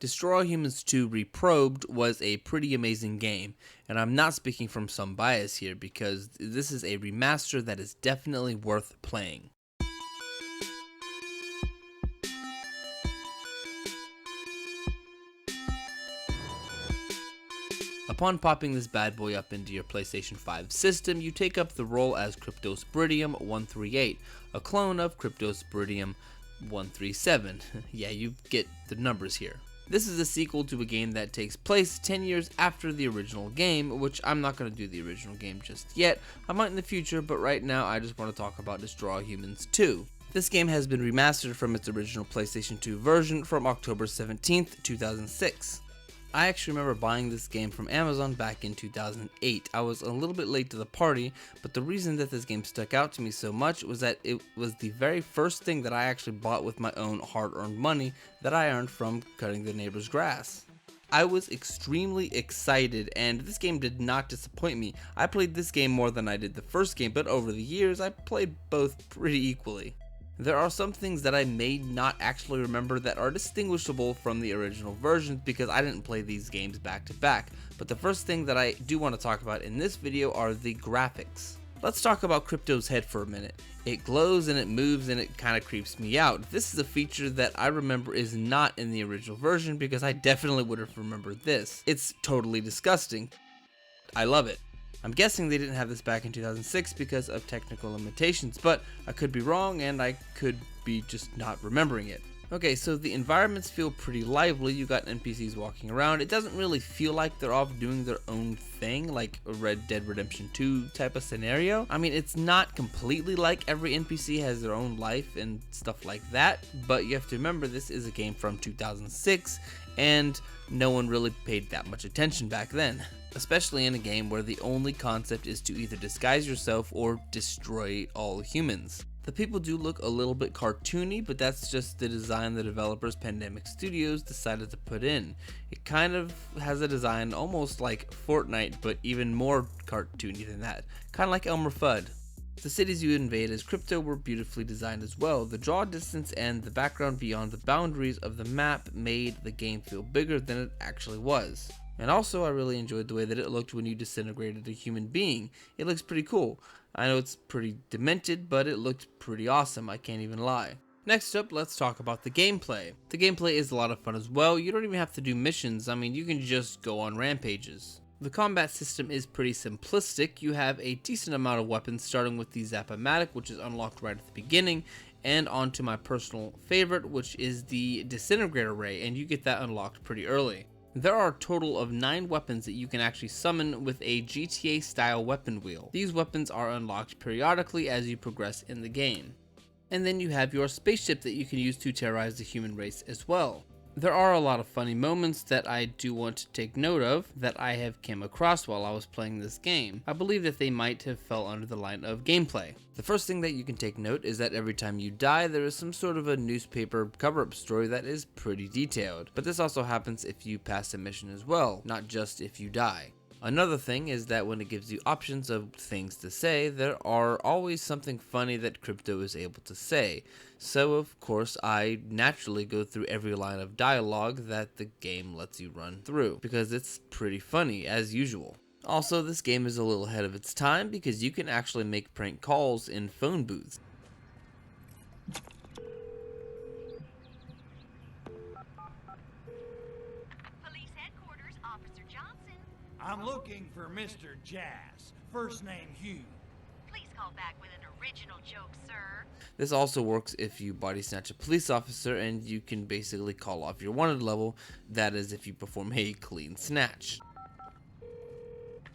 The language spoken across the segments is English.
Destroy Humans 2 Reprobed was a pretty amazing game, and I'm not speaking from some bias here because this is a remaster that is definitely worth playing. Upon popping this bad boy up into your PlayStation 5 system, you take up the role as Cryptosporidium 138, a clone of Cryptosporidium 137. Yeah, you get the numbers here. This is a sequel to a game that takes place 10 years after the original game, which I'm not going to do the original game just yet. I might in the future, but right now I just want to talk about Destroy Humans 2. This game has been remastered from its original PlayStation 2 version from October 17th, 2006. I actually remember buying this game from Amazon back in 2008. I was a little bit late to the party, but the reason that this game stuck out to me so much was that it was the very first thing that I actually bought with my own hard-earned money that I earned from cutting the neighbor's grass. I was extremely excited, and this game did not disappoint me. I played this game more than I did the first game, but over the years I played both pretty equally. There are some things that I may not actually remember that are distinguishable from the original versions because I didn't play these games back to back, but the first thing that I do want to talk about in this video are the graphics. Let's talk about Crypto's head for a minute. It glows and it moves and it kind of creeps me out. This is a feature that I remember is not in the original version because I definitely would have remembered this. It's totally disgusting. I love it. I'm guessing they didn't have this back in 2006 because of technical limitations, but I could be wrong and I could be just not remembering it. Okay, so the environments feel pretty lively. You got NPCs walking around. It doesn't really feel like they're off doing their own thing, like a Red Dead Redemption 2 type of scenario. I mean, it's not completely like every NPC has their own life and stuff like that, but you have to remember this is a game from 2006 and no one really paid that much attention back then. Especially in a game where the only concept is to either disguise yourself or destroy all humans. The people do look a little bit cartoony, but that's just the design the developers Pandemic Studios decided to put in. It kind of has a design almost like Fortnite, but even more cartoony than that. Kind of like Elmer Fudd. The cities you invade as Crypto were beautifully designed as well. The draw distance and the background beyond the boundaries of the map made the game feel bigger than it actually was. And also, I really enjoyed the way that it looked when you disintegrated a human being. It looks pretty cool. I know it's pretty demented, but it looked pretty awesome, I can't even lie. Next up, let's talk about the gameplay. The gameplay is a lot of fun as well. You don't even have to do missions. I mean, you can just go on rampages. The combat system is pretty simplistic. You have a decent amount of weapons, starting with the Zap-O-Matic, which is unlocked right at the beginning, and on to my personal favorite, which is the Disintegrator Ray, and you get that unlocked pretty early. There are a total of 9 weapons that you can actually summon with a GTA style weapon wheel. These weapons are unlocked periodically as you progress in the game. And then you have your spaceship that you can use to terrorize the human race as well. There are a lot of funny moments that I do want to take note of that I have came across while I was playing this game. I believe that they might have fell under the line of gameplay. The first thing that you can take note is that every time you die, there is some sort of a newspaper cover-up story that is pretty detailed. But this also happens if you pass a mission as well, not just if you die. Another thing is that when it gives you options of things to say, there are always something funny that Crypto is able to say. So of course I naturally go through every line of dialogue that the game lets you run through, because it's pretty funny as usual. Also, this game is a little ahead of its time because you can actually make prank calls in phone booths. I'm looking for Mr. Jazz, first name Hugh. Please call back with an original joke, sir. This also works if you body snatch a police officer, and you can basically call off your wanted level. That is if you perform a clean snatch.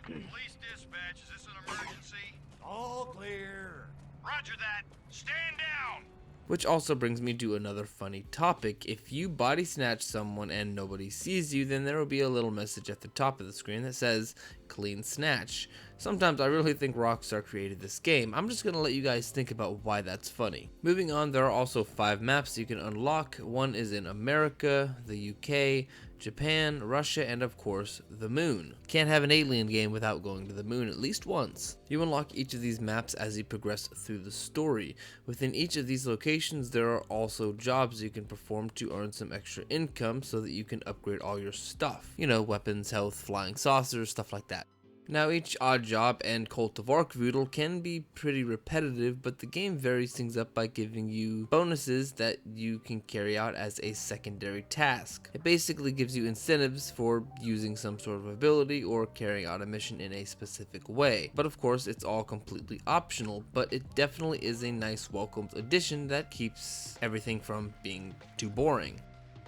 Police dispatch, is this an emergency? All clear. Roger that. Stand down. Which also brings me to another funny topic. If you body snatch someone and nobody sees you, then there will be a little message at the top of the screen that says, clean snatch. Sometimes I really think Rockstar created this game. I'm just gonna let you guys think about why that's funny. Moving on, there are also 5 maps you can unlock. One is in America, the UK, Japan, Russia, and of course, the moon. Can't have an alien game without going to the moon at least once. You unlock each of these maps as you progress through the story. Within each of these locations, there are also jobs you can perform to earn some extra income so that you can upgrade all your stuff. You know, weapons, health, flying saucers, stuff like that. Now, each odd job and Cult of Arkvoodle can be pretty repetitive, but the game varies things up by giving you bonuses that you can carry out as a secondary task. It basically gives you incentives for using some sort of ability or carrying out a mission in a specific way. But of course, it's all completely optional, but it definitely is a nice welcomed addition that keeps everything from being too boring.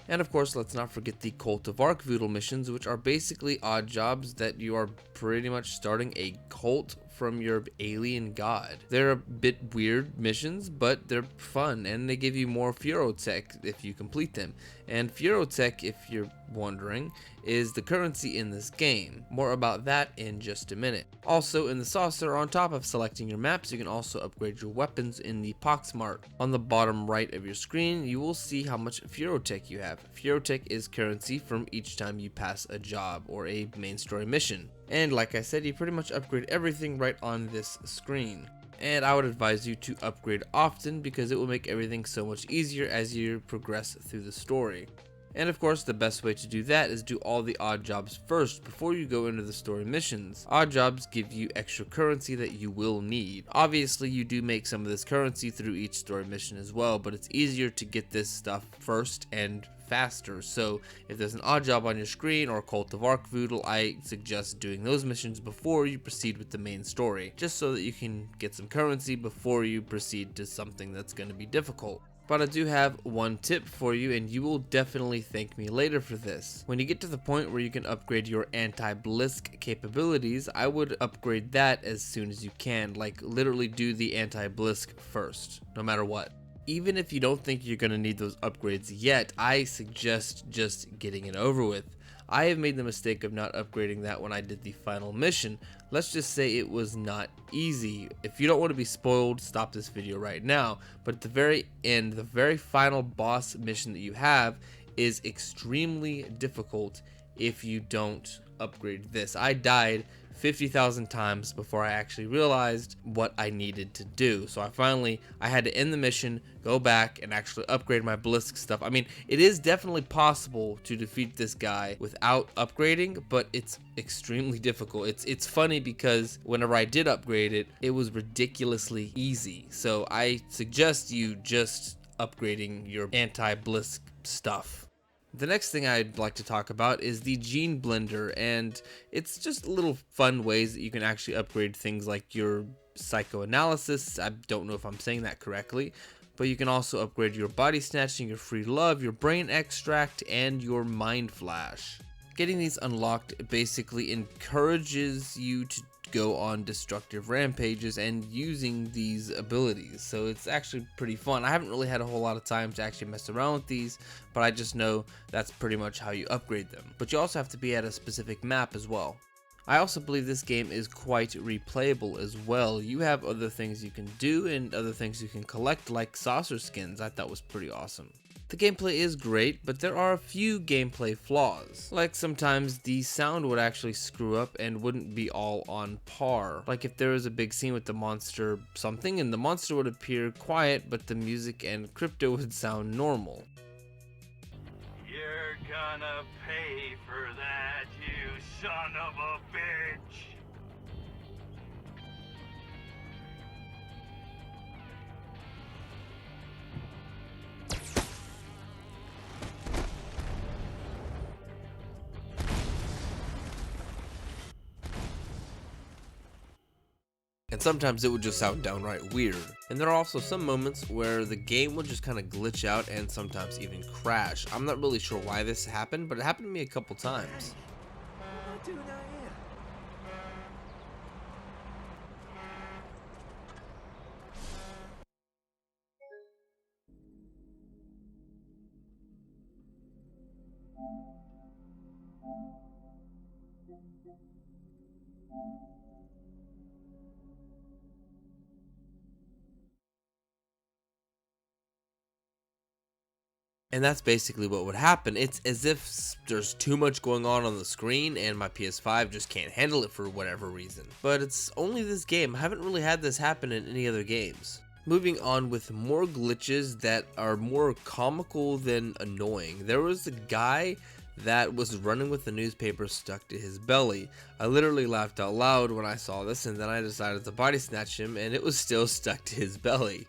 And of course, let's not forget the Cult of Arkvoodle missions, which are basically odd jobs that you are pretty much starting a cult from your alien god. They're a bit weird missions, but they're fun, and they give you more Furotech if you complete them. And Furotech, if you're wondering, is the currency in this game. More about that in just a minute. Also, in the saucer, on top of selecting your maps, you can also upgrade your weapons in the Poxmart. On the bottom right of your screen, you will see how much Furotech you have. Furotech is currency from each time you pass a job or a main story mission. And like I said, you pretty much upgrade everything right on this screen. And I would advise you to upgrade often because it will make everything so much easier as you progress through the story. And of course, the best way to do that is do all the odd jobs first before you go into the story missions. Odd jobs give you extra currency that you will need. Obviously, you do make some of this currency through each story mission as well, but it's easier to get this stuff first and faster. So if there's an odd job on your screen or Cult of Arkvoodle, I suggest doing those missions before you proceed with the main story, just so that you can get some currency before you proceed to something that's going to be difficult. But I do have one tip for you, and you will definitely thank me later for this. When you get to the point where you can upgrade your anti-blisk capabilities, I would upgrade that as soon as you can. Like, literally do the anti-blisk first, no matter what. Even if you don't think you're going to need those upgrades yet, I suggest just getting it over with. I have made the mistake of not upgrading that when I did the final mission. Let's just say it was not easy. If you don't want to be spoiled, stop this video right now. But at the very end, the very final boss mission that you have is extremely difficult if you don't upgrade this. I died 50,000 times before I actually realized what I needed to do. So I had to end the mission, go back, and actually upgrade my Blisk stuff. I mean, it is definitely possible to defeat this guy without upgrading, but it's extremely difficult. It's funny because whenever I did upgrade it, it was ridiculously easy. So I suggest you just upgrading your anti-Blisk stuff. The next thing I'd like to talk about is the Gene Blender, and it's just little fun ways that you can actually upgrade things like your psychoanalysis. I don't know if I'm saying that correctly, but you can also upgrade your body snatching, your free love, your brain extract, and your mind flash. Getting these unlocked basically encourages you to go on destructive rampages and using these abilities, so it's actually pretty fun. I haven't really had a whole lot of time to actually mess around with these, but I just know that's pretty much how you upgrade them. But you also have to be at a specific map as well. I also believe this game is quite replayable as well. You have other things you can do and other things you can collect, like saucer skins. I thought was pretty awesome. The gameplay is great, but there are a few gameplay flaws. Like sometimes the sound would actually screw up and wouldn't be all on par. Like if there was a big scene with the monster something and the monster would appear quiet, but the music and crypto would sound normal. You're gonna pay for that, you son of a bitch! And sometimes it would just sound downright weird. And there are also some moments where the game will just kind of glitch out and sometimes even crash. I'm not really sure why this happened, but it happened to me a couple times. And that's basically what would happen. It's as if there's too much going on the screen and my PS5 just can't handle it for whatever reason. But it's only this game. I haven't really had this happen in any other games. Moving on with more glitches that are more comical than annoying. There was a guy that was running with the newspaper stuck to his belly. I literally laughed out loud when I saw this, and then I decided to body snatch him, and it was still stuck to his belly.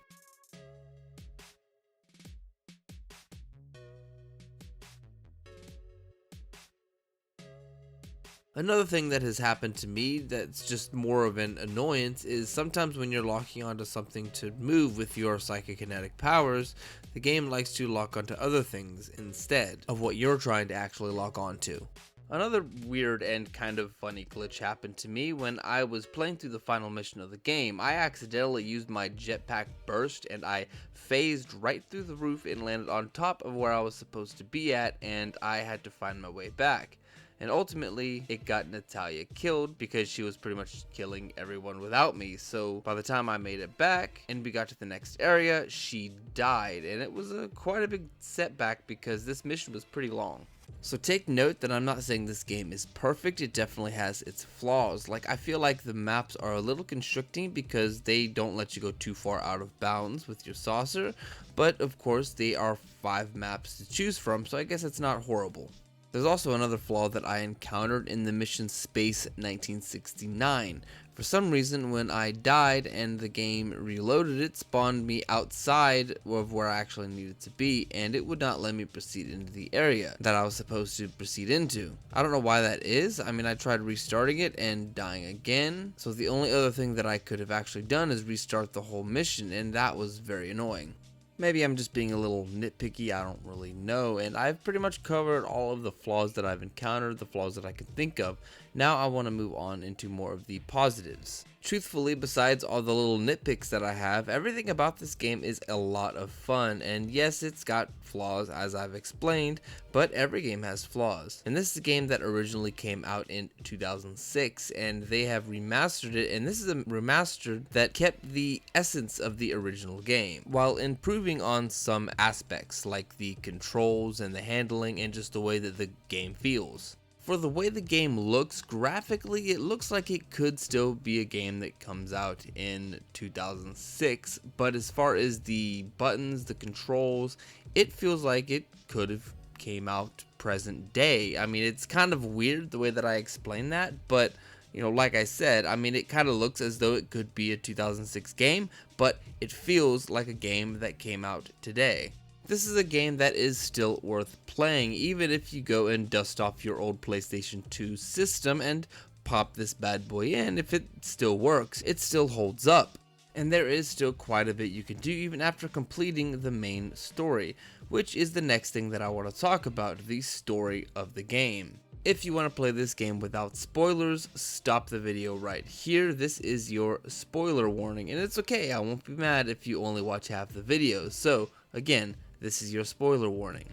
Another thing that has happened to me that's just more of an annoyance is sometimes when you're locking onto something to move with your psychokinetic powers, the game likes to lock onto other things instead of what you're trying to actually lock onto. Another weird and kind of funny glitch happened to me when I was playing through the final mission of the game. I accidentally used my jetpack burst and I phased right through the roof and landed on top of where I was supposed to be at, and I had to find my way back. And ultimately, it got Natalia killed because she was pretty much killing everyone without me. So by the time I made it back and we got to the next area, she died. And it was quite a big setback because this mission was pretty long. So take note that I'm not saying this game is perfect. It definitely has its flaws. Like, I feel like the maps are a little constricting because they don't let you go too far out of bounds with your saucer. But of course, they are 5 maps to choose from, so I guess it's not horrible. There's also another flaw that I encountered in the mission Space 1969. For some reason, when I died and the game reloaded, it spawned me outside of where I actually needed to be, and it would not let me proceed into the area that I was supposed to proceed into. I don't know why that is. I mean, I tried restarting it and dying again, so the only other thing that I could have actually done is restart the whole mission, and that was very annoying. Maybe I'm just being a little nitpicky, I don't really know, and I've pretty much covered all of the flaws that I've encountered, the flaws that I can think of. Now I want to move on into more of the positives. Truthfully, besides all the little nitpicks that I have, everything about this game is a lot of fun, and yes, it's got flaws as I've explained, but every game has flaws. And this is a game that originally came out in 2006, and they have remastered it, and this is a remaster that kept the essence of the original game, while improving on some aspects like the controls and the handling and just the way that the game feels. For the way the game looks, graphically, it looks like it could still be a game that comes out in 2006, but as far as the buttons, the controls, it feels like it could have came out present day. I mean, it's kind of weird the way that I explain that, but you know, like I said, I mean, it kind of looks as though it could be a 2006 game, but it feels like a game that came out today. This is a game that is still worth playing, even if you go and dust off your old PlayStation 2 system and pop this bad boy in. If it still works, it still holds up. And there is still quite a bit you can do even after completing the main story, which is the next thing that I want to talk about, the story of the game. If you want to play this game without spoilers, stop the video right here. This is your spoiler warning, and it's okay, I won't be mad if you only watch half the video. So, again, this is your spoiler warning.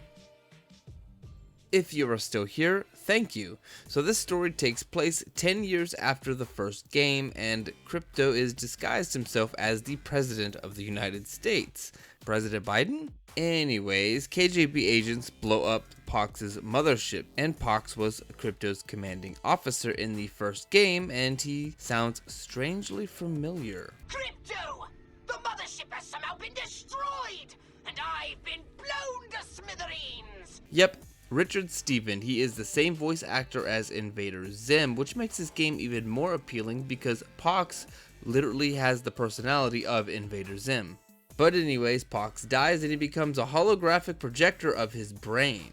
If you are still here, thank you. So this story takes place 10 years after the first game, and Crypto is disguised himself as the President of the United States. President Biden? Anyways, KGB agents blow up Pox's mothership, and Pox was Crypto's commanding officer in the first game, and he sounds strangely familiar. Crypto! The mothership has somehow been destroyed! And I've been blown to smithereens! Yep, Richard Stephen. He is the same voice actor as Invader Zim, which makes this game even more appealing because Pox literally has the personality of Invader Zim. But anyways, Pox dies and he becomes a holographic projector of his brain.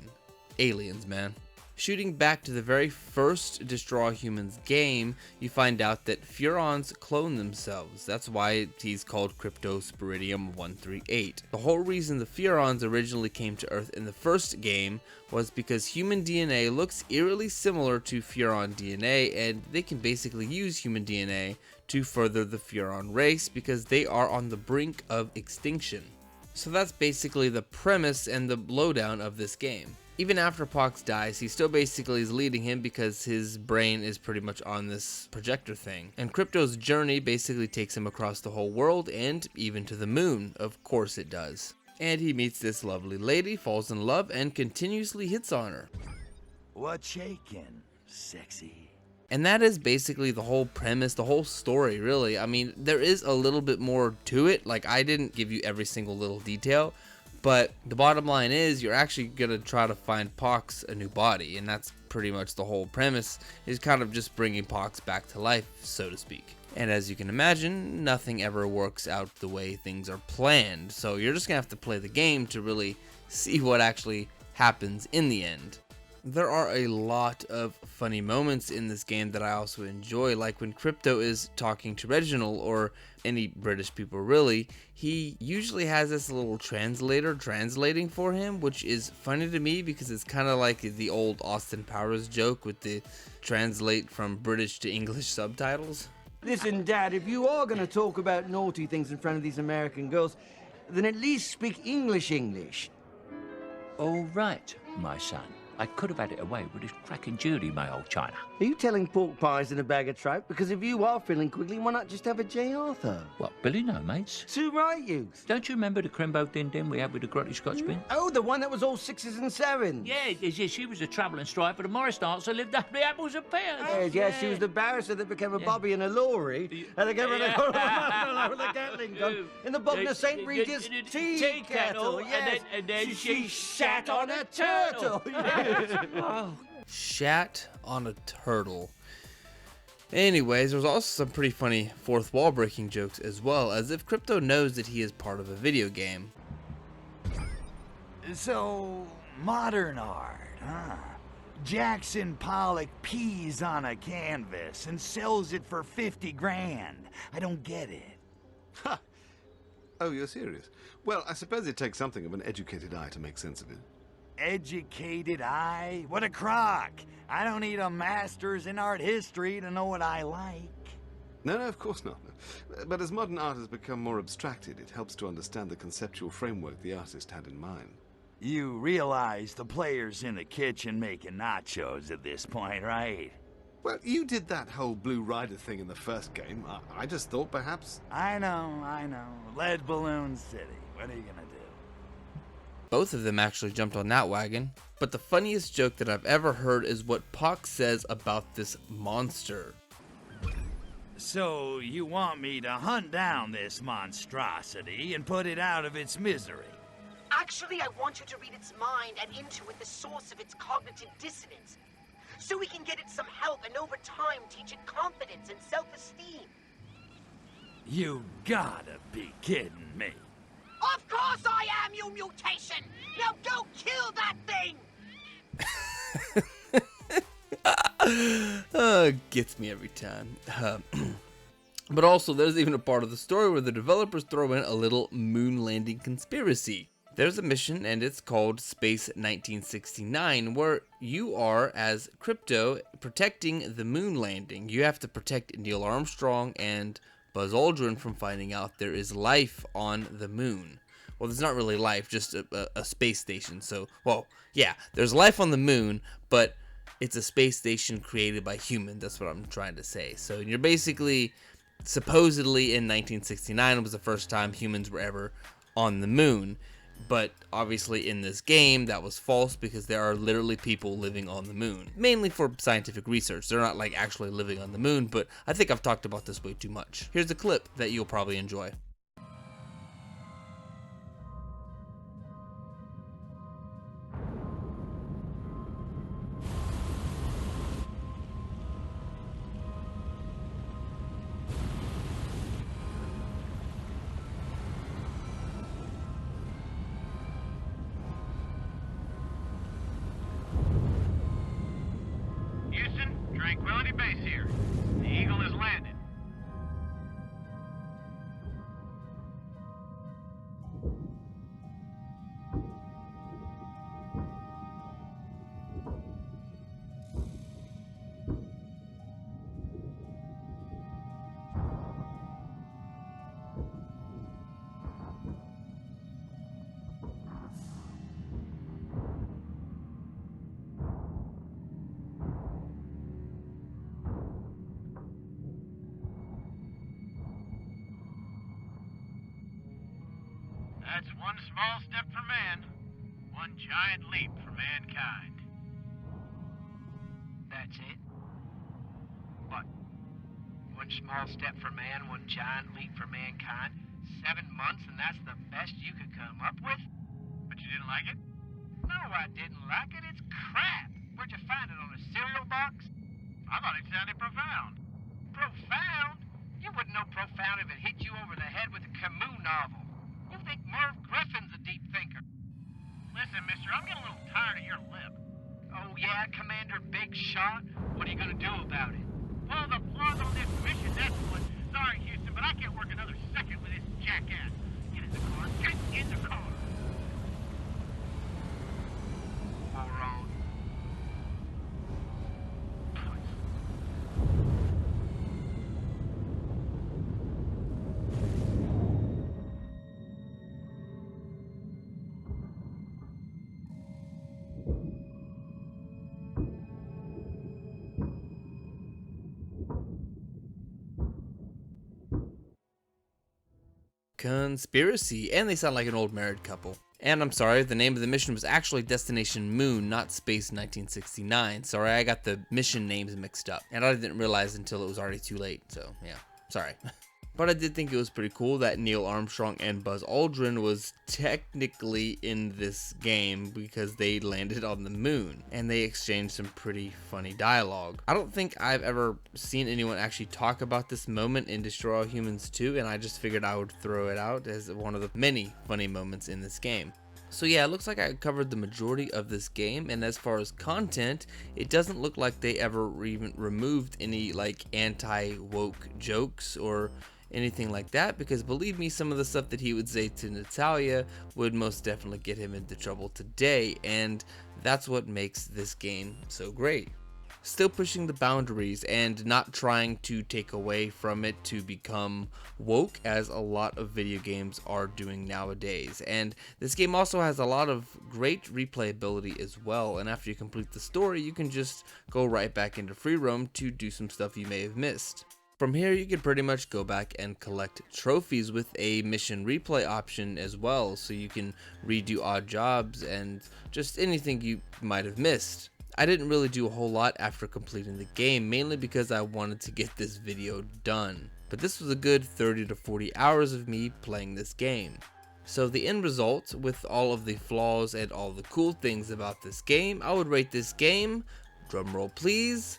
Aliens, man. Shooting back to the very first Destroy All Humans game, you find out that Furons clone themselves. That's why he's called Cryptosporidium 138. The whole reason the Furons originally came to Earth in the first game was because human DNA looks eerily similar to Furon DNA, and they can basically use human DNA to further the Furon race because they are on the brink of extinction. So that's basically the premise and the lowdown of this game. Even after Pox dies, he still basically is leading him because his brain is pretty much on this projector thing. And Crypto's journey basically takes him across the whole world and even to the moon. Of course it does. And he meets this lovely lady, falls in love, and continuously hits on her. What shaking, sexy? And that is basically the whole premise, the whole story, really. I mean, there is a little bit more to it. Like, I didn't give you every single little detail, but the bottom line is you're actually going to try to find Pox a new body, and that's pretty much the whole premise, is kind of just bringing Pox back to life, so to speak. And as you can imagine, nothing ever works out the way things are planned, so you're just going to have to play the game to really see what actually happens in the end. There are a lot of funny moments in this game that I also enjoy, like when Crypto is talking to Reginald, or any British people really, he usually has this little translator translating for him, which is funny to me because it's kind of like the old Austin Powers joke with the translate from British to English subtitles. Listen, Dad, if you are going to talk about naughty things in front of these American girls, then at least speak English. All right, my son. I could have had it away with this cracking Judy, my old China. Are you telling pork pies in a bag of trout? Because if you are feeling quickly, why not just have a J. Arthur? What, Billy? No, mates. Too right, youth. Don't you remember the Crimbo Din Din we had with the grotty Scotch bin? Oh, the one that was all 6s and 7s. Yeah, she was a travelling striper. The Morris dancer lived up the apples and pears. Yeah, she was the barrister that became a bobby in a lorry, and they gave her with a Gatling gun in the bottom of St. Regis tea kettle. Yes. And then she shat on a turtle. Oh. Shat on a turtle. Anyways, there's also some pretty funny fourth wall breaking jokes as well, as if Crypto knows that he is part of a video game. So, modern art, huh? Jackson Pollock pees on a canvas and sells it for 50 grand. I don't get it. Ha! Oh, you're serious? Well, I suppose it takes something of an educated eye to make sense of it. Educated eye? What a crock! I don't need a master's in art history to know what I like. No, of course not. But as modern art has become more abstracted, it helps to understand the conceptual framework the artist had in mind. You realize the player's in the kitchen making nachos at this point, right? Well, you did that whole Blue Rider thing in the first game. I just thought perhaps... I know. Lead Balloon City. What are you gonna do? Both of them actually jumped on that wagon. But the funniest joke that I've ever heard is what Pox says about this monster. So, you want me to hunt down this monstrosity and put it out of its misery? Actually, I want you to read its mind and intuit the source of its cognitive dissonance, so we can get it some help and over time teach it confidence and self-esteem. You gotta be kidding me. Of course I am, you mutation! Now go kill that thing! Gets me every time. But also, there's even a part of the story where the developers throw in a little moon landing conspiracy. There's a mission, and it's called Space 1969, where you are, as Crypto, protecting the moon landing. You have to protect Neil Armstrong and Buzz Aldrin from finding out there is life on the moon. Well, there's not really life, just a space station. So, well, yeah, there's life on the moon, but it's a space station created by humans. That's what I'm trying to say. So you're basically, supposedly in 1969 was the first time humans were ever on the moon. But obviously in this game, that was false because there are literally people living on the moon. Mainly for scientific research. They're not like actually living on the moon, but I think I've talked about this way too much. Here's a clip that you'll probably enjoy. Houston, Tranquility Base here. The Eagle has landed. small step for man, one giant leap for mankind. That's it? What? One small step for man, one giant leap for mankind? 7 months and that's the best you could come up with? But you didn't like it? No, I didn't like it. It's crap. Where'd you find it, on a cereal box? I thought it sounded profound. Profound? You wouldn't know profound if it hit you over the head with a Camus novel. You think Merv Griffin's a deep thinker. Listen, mister, I'm getting a little tired of your lip. Oh yeah, Commander Big Shot? What are you gonna do about it? Well, the plot on this mission's excellent. Sorry, Houston, but I can't work another second with this jackass. Get in the car. Get in the car. Moron. Conspiracy, and they sound like an old married couple. And I'm sorry, the name of the mission was actually Destination Moon, not Space 1969. Sorry, I got the mission names mixed up, and I didn't realize until it was already too late, so yeah, sorry. But I did think it was pretty cool that Neil Armstrong and Buzz Aldrin was technically in this game because they landed on the moon and they exchanged some pretty funny dialogue. I don't think I've ever seen anyone actually talk about this moment in Destroy All Humans 2, and I just figured I would throw it out as one of the many funny moments in this game. So yeah, it looks like I covered the majority of this game, and as far as content, it doesn't look like they ever even removed any like anti-woke jokes or anything like that, because believe me, some of the stuff that he would say to Natalia would most definitely get him into trouble today, and that's what makes this game so great. Still pushing the boundaries and not trying to take away from it to become woke, as a lot of video games are doing nowadays. And this game also has a lot of great replayability as well, and after you complete the story, you can just go right back into free roam to do some stuff you may have missed. From here, you can pretty much go back and collect trophies with a mission replay option as well, so you can redo odd jobs and just anything you might have missed. I didn't really do a whole lot after completing the game, mainly because I wanted to get this video done. But this was a good 30 to 40 hours of me playing this game. So the end result, with all of the flaws and all the cool things about this game, I would rate this game, drumroll please,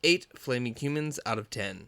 8 flaming humans out of 10.